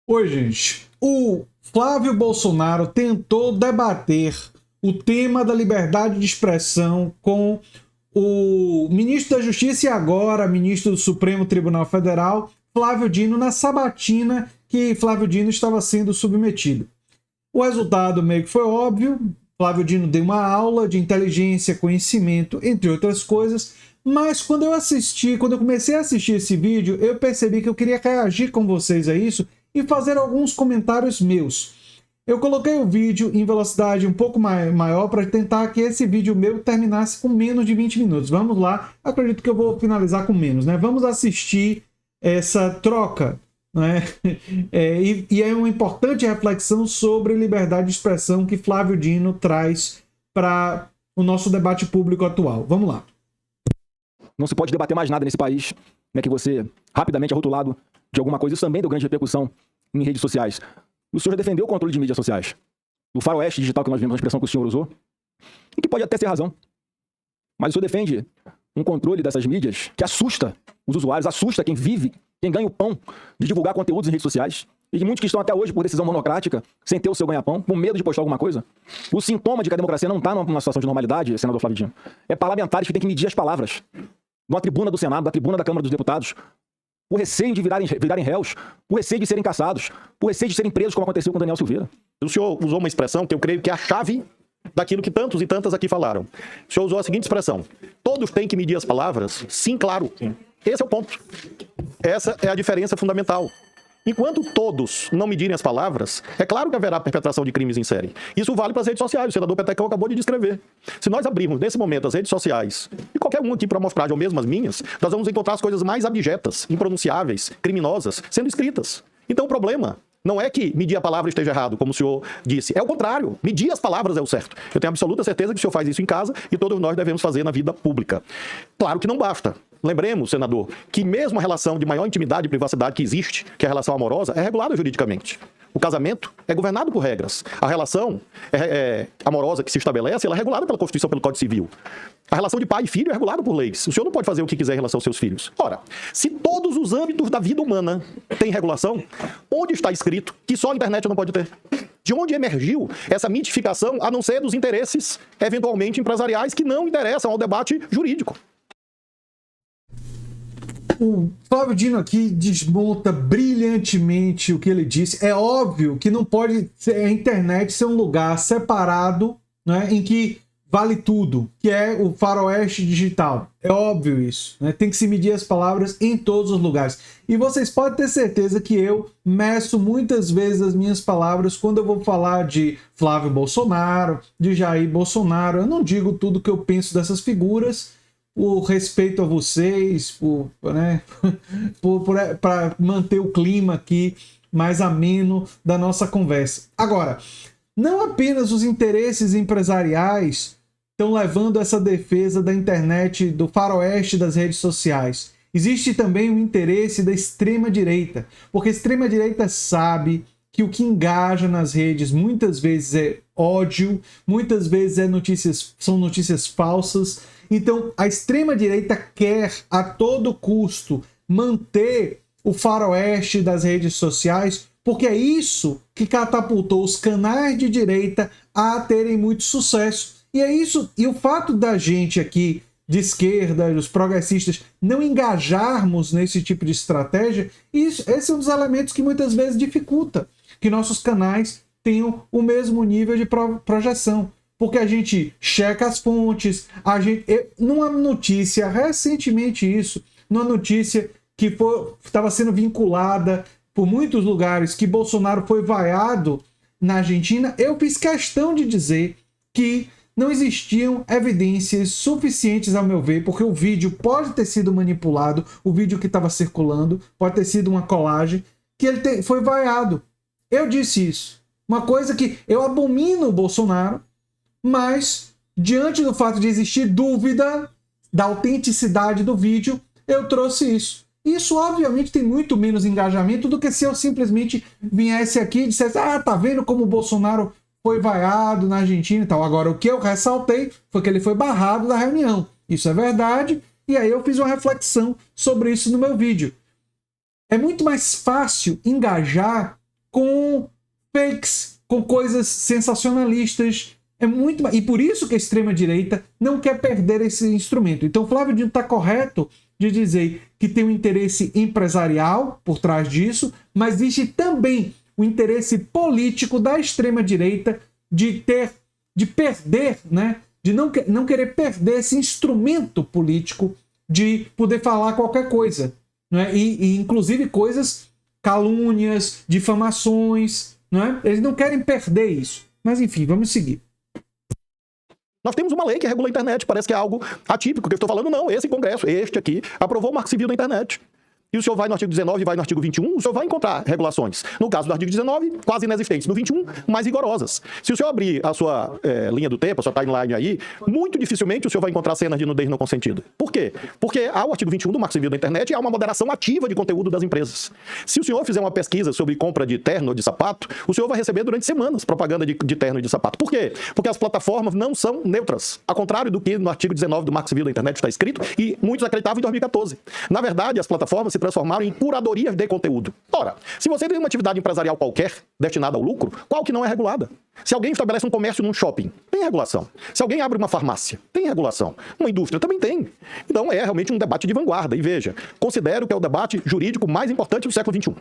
Oi, gente. O Flávio Bolsonaro tentou debater o tema da liberdade de expressão com o ministro da Justiça e agora ministro do Supremo Tribunal Federal, Flávio Dino, na sabatina que Flávio Dino estava sendo submetido. O resultado meio que foi óbvio. Flávio Dino deu uma aula de inteligência, conhecimento, entre outras coisas, mas quando eu comecei a assistir esse vídeo, eu percebi que eu queria reagir com vocês a isso e fazer alguns comentários meus. Eu coloquei o vídeo em velocidade um pouco maior para tentar que esse vídeo meu terminasse com menos de 20 minutos. Vamos lá, acredito que eu vou finalizar com menos, né? Vamos assistir essa troca, né? E é uma importante reflexão sobre liberdade de expressão que Flávio Dino traz para o nosso debate público atual. Vamos lá. Não se pode debater mais nada nesse país, né, que você rapidamente é rotulado de alguma coisa. Isso também deu grande repercussão em redes sociais. O senhor já defendeu o controle de mídias sociais. O faroeste digital que nós vimos, a expressão que o senhor usou, e que pode até ter razão. Mas o senhor defende um controle dessas mídias que assusta os usuários, assusta quem vive, quem ganha o pão de divulgar conteúdos em redes sociais. E muitos que estão até hoje por decisão monocrática, sem ter o seu ganha-pão, com medo de postar alguma coisa. O sintoma de que a democracia não está numa situação de normalidade, senador Flávio Dino, é parlamentares que têm que medir as palavras. Na tribuna do Senado, da tribuna da Câmara dos Deputados, por receio de virarem réus, por receio de serem caçados, por receio de serem presos, como aconteceu com Daniel Silveira. O senhor usou uma expressão que eu creio que é a chave daquilo que tantos e tantas aqui falaram. O senhor usou a seguinte expressão: todos têm que medir as palavras? Sim, claro. Esse é o ponto. Essa é a diferença fundamental. Enquanto todos não medirem as palavras, é claro que haverá perpetração de crimes em série. Isso vale para as redes sociais, o senador Petecão acabou de descrever. Se nós abrirmos, nesse momento, as redes sociais, e qualquer um aqui para mostrar, ou mesmo as minhas, nós vamos encontrar as coisas mais abjetas, impronunciáveis, criminosas, sendo escritas. Então o problema não é que medir a palavra esteja errado, como o senhor disse. É o contrário. Medir as palavras é o certo. Eu tenho absoluta certeza que o senhor faz isso em casa e todos nós devemos fazer na vida pública. Claro que não basta. Lembremos, senador, que mesmo a relação de maior intimidade e privacidade que existe, que é a relação amorosa, é regulada juridicamente. O casamento é governado por regras. A relação amorosa que se estabelece, ela é regulada pela Constituição, pelo Código Civil. A relação de pai e filho é regulada por leis. O senhor não pode fazer o que quiser em relação aos seus filhos. Ora, se todos os âmbitos da vida humana têm regulação, onde está escrito que só a internet não pode ter? De onde emergiu essa mitificação, a não ser dos interesses, eventualmente, empresariais, que não interessam ao debate jurídico? O Flávio Dino aqui desmonta brilhantemente o que ele disse. É óbvio que não pode a internet ser um lugar separado, né, em que vale tudo, que é o faroeste digital. É óbvio isso, né? Tem que se medir as palavras em todos os lugares. E vocês podem ter certeza que eu meço muitas vezes as minhas palavras quando eu vou falar de Flávio Bolsonaro, de Jair Bolsonaro. Eu não digo tudo que eu penso dessas figuras, o respeito a vocês, né, para manter o clima aqui mais ameno da nossa conversa. Agora, não apenas os interesses empresariais estão levando essa defesa da internet, do faroeste das redes sociais. Existe também o interesse da extrema-direita, porque a extrema-direita sabe que o que engaja nas redes muitas vezes é ódio, muitas vezes são notícias falsas. Então, a extrema-direita quer, a todo custo, manter o faroeste das redes sociais, porque é isso que catapultou os canais de direita a terem muito sucesso. E é isso, e o fato da gente aqui, de esquerda, os progressistas, não engajarmos nesse tipo de estratégia, esse é um dos elementos que muitas vezes dificulta que nossos canais tenham o mesmo nível de projeção. Porque a gente checa as fontes, numa notícia, recentemente isso, numa notícia que estava sendo vinculada por muitos lugares, que Bolsonaro foi vaiado na Argentina, eu fiz questão de dizer que não existiam evidências suficientes, ao meu ver, porque o vídeo pode ter sido manipulado, o vídeo que estava circulando pode ter sido uma colagem, que ele foi vaiado. Eu disse isso. Uma coisa que eu abomino o Bolsonaro, mas, diante do fato de existir dúvida da autenticidade do vídeo, eu trouxe isso. Isso, obviamente, tem muito menos engajamento do que se eu simplesmente viesse aqui e dissesse: ah, tá vendo como o Bolsonaro foi vaiado na Argentina e tal. Agora, o que eu ressaltei foi que ele foi barrado da reunião. Isso é verdade, e aí eu fiz uma reflexão sobre isso no meu vídeo. É muito mais fácil engajar com fakes, com coisas sensacionalistas. E por isso que a extrema-direita não quer perder esse instrumento. Então, Flávio Dino está correto de dizer que tem um interesse empresarial por trás disso, mas existe também o interesse político da extrema-direita de perder, né? De não querer perder esse instrumento político de poder falar qualquer coisa, né? E inclusive coisas, calúnias, difamações, né? Eles não querem perder isso. Mas enfim, vamos seguir. Nós temos uma lei que regula a internet, parece que é algo atípico que eu estou falando. Não, esse Congresso, este aqui, aprovou o Marco Civil da internet. E o senhor vai no artigo 19 e vai no artigo 21, o senhor vai encontrar regulações. No caso do artigo 19, quase inexistentes. No 21, mais rigorosas. Se o senhor abrir a sua linha do tempo, a sua timeline aí, muito dificilmente o senhor vai encontrar cenas de nudez não consentida. Por quê? Porque há o artigo 21 do Marco Civil da internet e há uma moderação ativa de conteúdo das empresas. Se o senhor fizer uma pesquisa sobre compra de terno ou de sapato, o senhor vai receber durante semanas propaganda de terno e de sapato. Por quê? Porque as plataformas não são neutras. Ao contrário do que no artigo 19 do Marco Civil da internet está escrito, e muitos acreditavam em 2014. Na verdade, as plataformas se transformaram em curadorias de conteúdo. Ora, se você tem uma atividade empresarial qualquer, destinada ao lucro, qual que não é regulada? Se alguém estabelece um comércio num shopping, tem regulação. Se alguém abre uma farmácia, tem regulação. Uma indústria também tem. Então é realmente um debate de vanguarda. E veja, considero que é o debate jurídico mais importante do século XXI.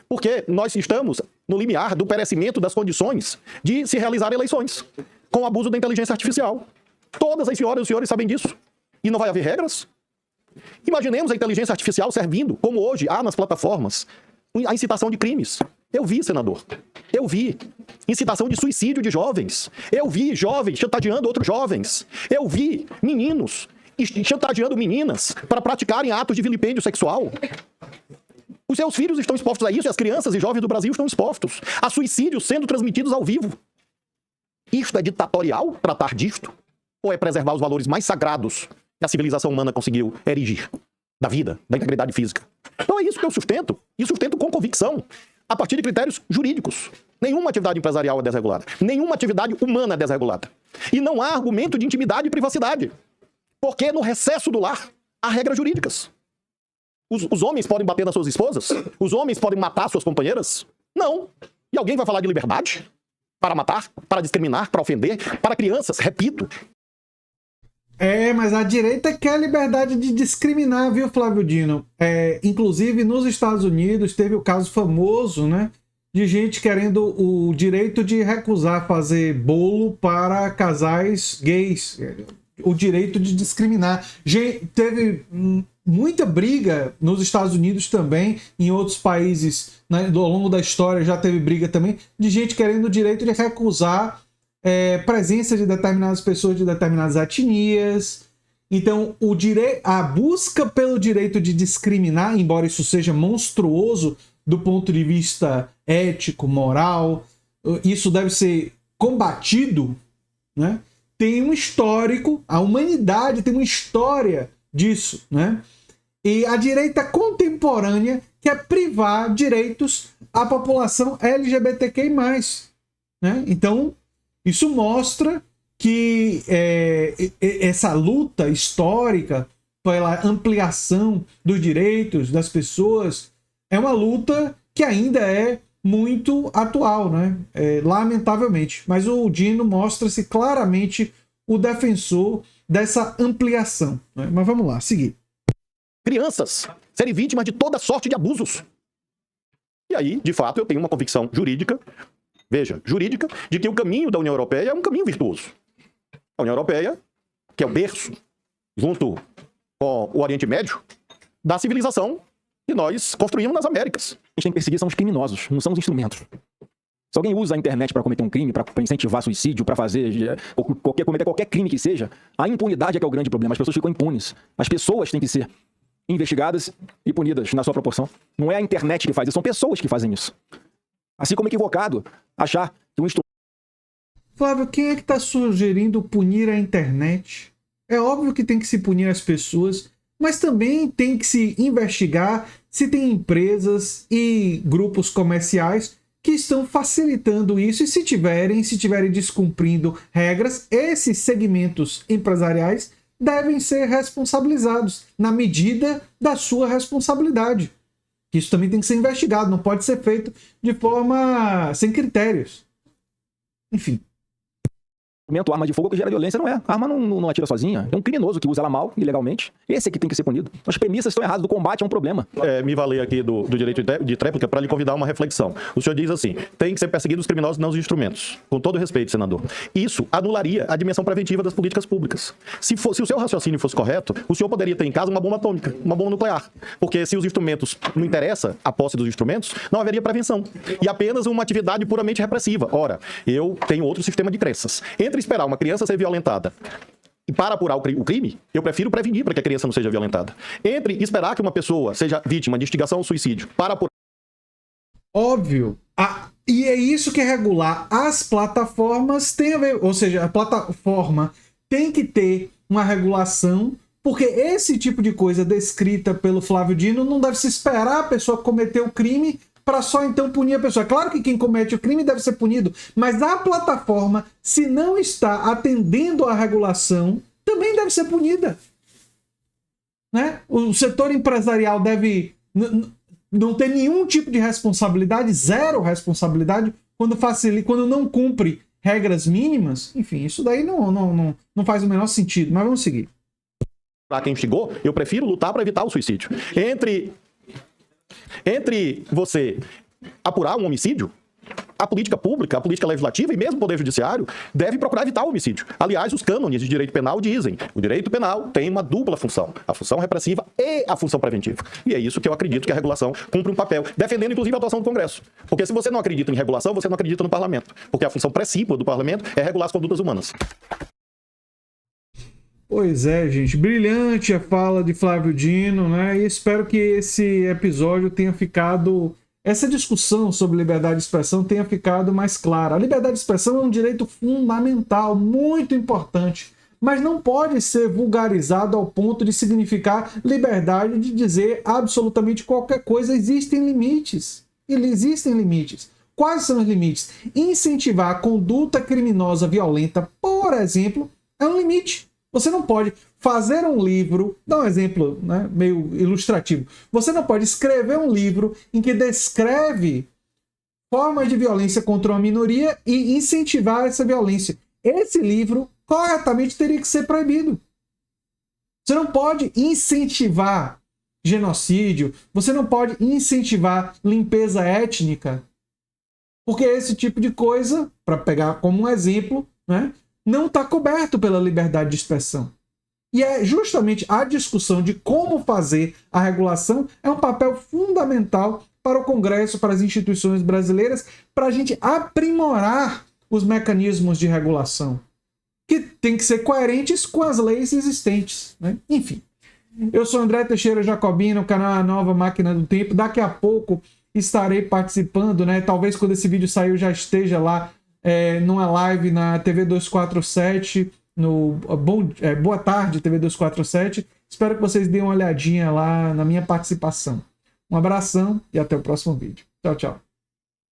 Porque nós estamos no limiar do perecimento das condições de se realizar eleições, com o abuso da inteligência artificial. Todas as senhoras e os senhores sabem disso. E não vai haver regras? Imaginemos a inteligência artificial servindo, como hoje há nas plataformas, a incitação de crimes. Eu vi, senador. Eu vi. Incitação de suicídio de jovens. Eu vi jovens chantageando outros jovens. Eu vi meninos chantageando meninas para praticarem atos de vilipêndio sexual. Os seus filhos estão expostos a isso e as crianças e jovens do Brasil estão expostos a suicídios sendo transmitidos ao vivo. Isto é ditatorial, tratar disto? Ou é preservar os valores mais sagrados que a civilização humana conseguiu erigir? Da vida, da integridade física. Então é isso que eu sustento. E sustento com convicção, a partir de critérios jurídicos. Nenhuma atividade empresarial é desregulada. Nenhuma atividade humana é desregulada. E não há argumento de intimidade e privacidade. Porque no recesso do lar há regras jurídicas. Os homens podem bater nas suas esposas? Os homens podem matar suas companheiras? Não. E alguém vai falar de liberdade? Para matar? Para discriminar? Para ofender? Para crianças? Repito. Mas a direita quer liberdade de discriminar, viu, Flávio Dino? Inclusive, nos Estados Unidos, teve o caso famoso, né? De gente querendo o direito de recusar fazer bolo para casais gays. O direito de discriminar. Teve muita briga nos Estados Unidos também, em outros países, né, ao longo da história já teve briga também, de gente querendo o direito de recusar presença de determinadas pessoas de determinadas etnias. Então, a busca pelo direito de discriminar, embora isso seja monstruoso do ponto de vista ético, moral, isso deve ser combatido, né? Tem um histórico, a humanidade tem uma história disso, né? E a direita contemporânea quer privar direitos à população LGBTQI+, né? Então, isso mostra que essa luta histórica pela ampliação dos direitos das pessoas é uma luta que ainda é muito atual, né? Lamentavelmente. Mas o Dino mostra-se claramente o defensor dessa ampliação, né? Mas vamos lá, seguir. Crianças serem vítimas de toda sorte de abusos. E aí, de fato, eu tenho uma convicção jurídica, veja, jurídica, de que o caminho da União Europeia é um caminho virtuoso. A União Europeia, que é o berço, junto com o Oriente Médio, da civilização que nós construímos nas Américas. A gente tem que perseguir são os criminosos, não são os instrumentos. Se alguém usa a internet para cometer um crime, para incentivar suicídio, para cometer qualquer crime que seja, a impunidade é que é o grande problema. As pessoas ficam impunes. As pessoas têm que ser investigadas e punidas na sua proporção. Não é a internet que faz isso, são pessoas que fazem isso. Assim como é equivocado achar que um instrumento... Flávio, quem é que está sugerindo punir a internet? É óbvio que tem que se punir as pessoas, mas também tem que se investigar se tem empresas e grupos comerciais que estão facilitando isso, e se tiverem descumprindo regras, esses segmentos empresariais devem ser responsabilizados na medida da sua responsabilidade. Que isso também tem que ser investigado, não pode ser feito de forma sem critérios. Enfim. Arma de fogo que gera violência não é. A arma não atira sozinha. É um criminoso que usa ela mal, ilegalmente. Esse é que tem que ser punido. As premissas estão erradas. Do combate é um problema. Me valer aqui do direito de tréplica para lhe convidar a uma reflexão. O senhor diz assim, tem que ser perseguidos os criminosos, não os instrumentos. Com todo respeito, senador. Isso anularia a dimensão preventiva das políticas públicas. Se o seu raciocínio fosse correto, o senhor poderia ter em casa uma bomba atômica, uma bomba nuclear. Porque se os instrumentos não interessa a posse dos instrumentos, não haveria prevenção. E apenas uma atividade puramente repressiva. Ora, eu tenho outro sistema de crenças. Entre esperar uma criança ser violentada e para apurar o crime, eu prefiro prevenir para que a criança não seja violentada. Entre esperar que uma pessoa seja vítima de instigação ao suicídio para apurar... Óbvio. E é isso que é regular. As plataformas têm a ver... Ou seja, a plataforma tem que ter uma regulação, porque esse tipo de coisa descrita pelo Flávio Dino não deve se esperar a pessoa cometer o crime para só então punir a pessoa. Claro que quem comete o crime deve ser punido, mas a plataforma, se não está atendendo à regulação, também deve ser punida. Né? O setor empresarial deve não ter nenhum tipo de responsabilidade, zero responsabilidade, quando não cumpre regras mínimas. Enfim, isso daí não faz o menor sentido, mas vamos seguir. Para quem instigou, eu prefiro lutar para evitar o suicídio. Entre você apurar um homicídio, a política pública, a política legislativa e mesmo o Poder Judiciário deve procurar evitar o homicídio. Aliás, os cânones de direito penal dizem o direito penal tem uma dupla função, a função repressiva e a função preventiva. E é isso que eu acredito que a regulação cumpre um papel, defendendo inclusive a atuação do Congresso. Porque se você não acredita em regulação, você não acredita no parlamento. Porque a função principal do parlamento é regular as condutas humanas. Pois é, gente. Brilhante a fala de Flávio Dino, né? E espero que esse episódio tenha ficado... Essa discussão sobre liberdade de expressão tenha ficado mais clara. A liberdade de expressão é um direito fundamental, muito importante, mas não pode ser vulgarizado ao ponto de significar liberdade de dizer absolutamente qualquer coisa. Existem limites. Existem limites. Quais são os limites? Incentivar a conduta criminosa violenta, por exemplo, é um limite. Você não pode fazer um livro, dá um exemplo, né, meio ilustrativo. Você não pode escrever um livro em que descreve formas de violência contra uma minoria e incentivar essa violência. Esse livro, corretamente, teria que ser proibido. Você não pode incentivar genocídio, você não pode incentivar limpeza étnica, porque esse tipo de coisa, para pegar como um exemplo, né, não está coberto pela liberdade de expressão. E é justamente a discussão de como fazer a regulação é um papel fundamental para o Congresso, para as instituições brasileiras, para a gente aprimorar os mecanismos de regulação, que tem que ser coerentes com as leis existentes, né? Enfim, eu sou André Teixeira Jacobino, o canal A Nova Máquina do Tempo. Daqui a pouco estarei participando, né? Talvez quando esse vídeo sair eu já esteja lá numa live na TV 247, no Boa Tarde TV 247. Espero que vocês deem uma olhadinha lá na minha participação. Um abração e até o próximo vídeo. Tchau, tchau.